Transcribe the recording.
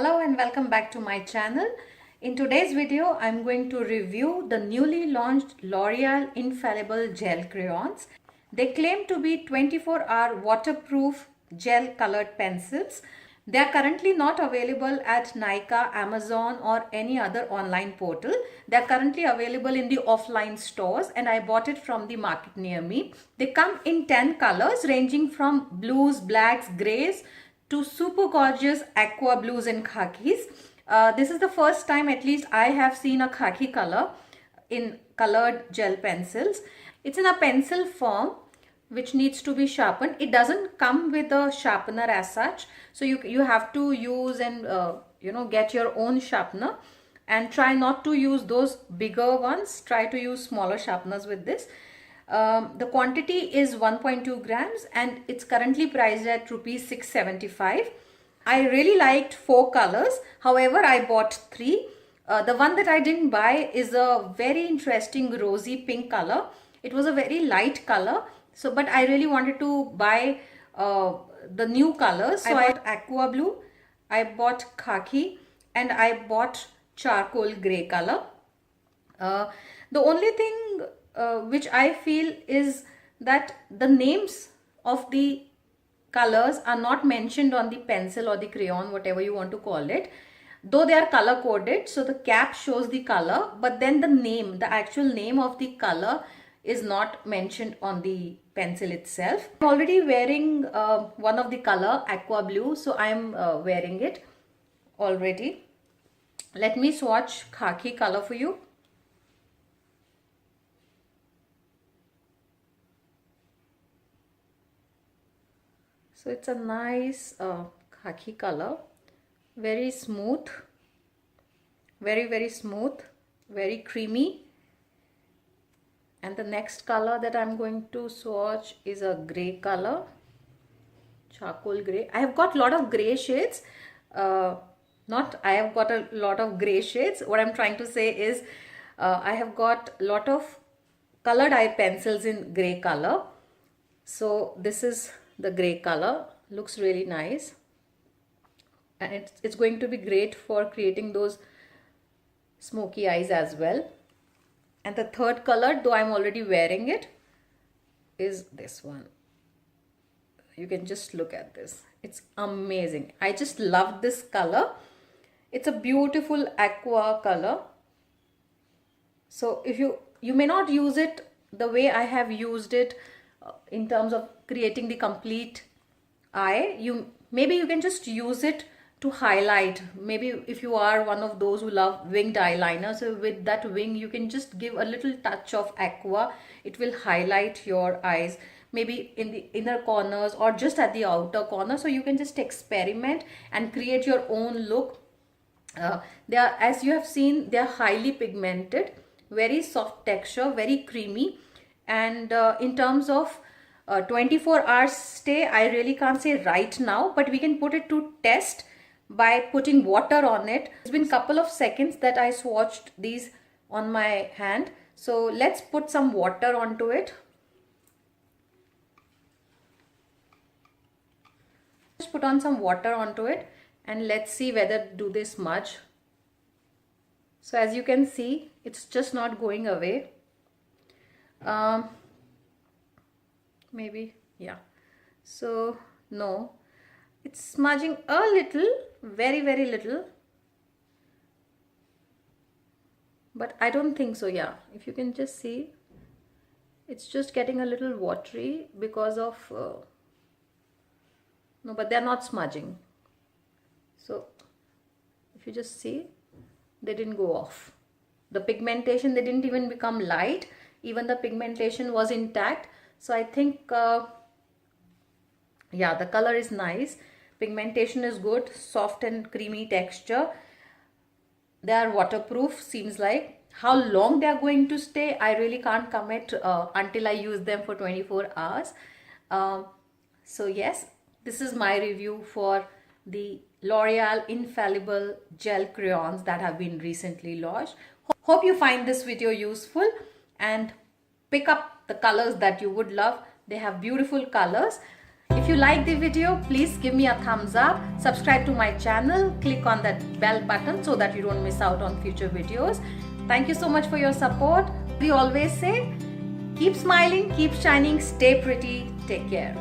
Hello and welcome back to my channel. In today's video, I'm going to review the newly launched L'Oreal Infallible Gel Crayons. They claim to be 24-hour waterproof gel colored pencils. They are currently not available at Nykaa, Amazon or any other online portal. They are currently available in the offline stores and I bought it from the market near me. They come in 10 colors ranging from blues, blacks, grays to super gorgeous aqua blues and khakis. This is the first time at least I have seen a khaki color in colored gel pencils. It's in a pencil form which needs to be sharpened. It doesn't come with a sharpener as such, so you have to use and get your own sharpener, and try not to use those bigger ones. Try to use smaller sharpeners with this. The quantity is 1.2 grams and it's currently priced at rupees 675. I really liked 4 colors. However, I bought 3. The one that I didn't buy is a very interesting rosy pink color. It was a very light color. So, but I really wanted to buy the new colors. So I bought aqua blue, I bought khaki, and I bought charcoal gray color. The only thing which I feel is that the names of the colors are not mentioned on the pencil or the crayon, whatever you want to call it, though they are color coded. So the cap shows the color, but then the name, the actual name of the color is not mentioned on the pencil itself. I'm already wearing one of the color, aqua blue, so I'm wearing it already. Let me swatch khaki color for you. So it's a nice khaki color, very smooth, very smooth, very creamy. And the next color that I'm going to swatch is a gray color, charcoal gray. I have got a lot of gray shades. I have got a lot of gray shades. What I'm trying to say is I have got a lot of colored eye pencils in gray color. So this is the gray color. Looks really nice. And it's going to be great for creating those smoky eyes as well. And the third color, though I'm already wearing it, is this one. You can just look at this. It's amazing. I just love this color. It's a beautiful aqua color. So if you may not use it the way I have used it in terms of creating the complete eye, maybe you can just use it to highlight. Maybe if you are one of those who love winged eyeliner, so with that wing you can just give a little touch of aqua. It will highlight your eyes, maybe in the inner corners or just at the outer corner. So you can just experiment and create your own look. They are, as you have seen, they are highly pigmented, very soft texture, very creamy. And in terms of 24 hours stay, I really can't say right now, but we can put it to test by putting water on it. It's been a couple of seconds that I swatched these on my hand. So let's put some water onto it. Just put on some water onto it and let's see whether do they smudge. So as you can see, it's just not going away. Maybe, yeah. So no, it's smudging a little, very little, but I don't think so. Yeah, if you can just see, it's just getting a little watery because of no, but they're not smudging. So if you just see, they didn't go off. The pigmentation, they didn't even become light. Even the pigmentation was intact. So I think yeah, the color is nice. Pigmentation is good, soft and creamy texture. They are waterproof, seems like. How long they are going to stay, I really can't commit until I use them for 24 hours. So yes, this is my review for the L'Oreal Infallible Gel Crayons that have been recently launched. Hope you find this video useful and pick up the colors that you would love. They have beautiful colors. If you like the video, please give me a thumbs up, subscribe to my channel, click on that bell button so that you don't miss out on future videos. Thank you so much for your support. We always say, keep smiling, keep shining, stay pretty, take care.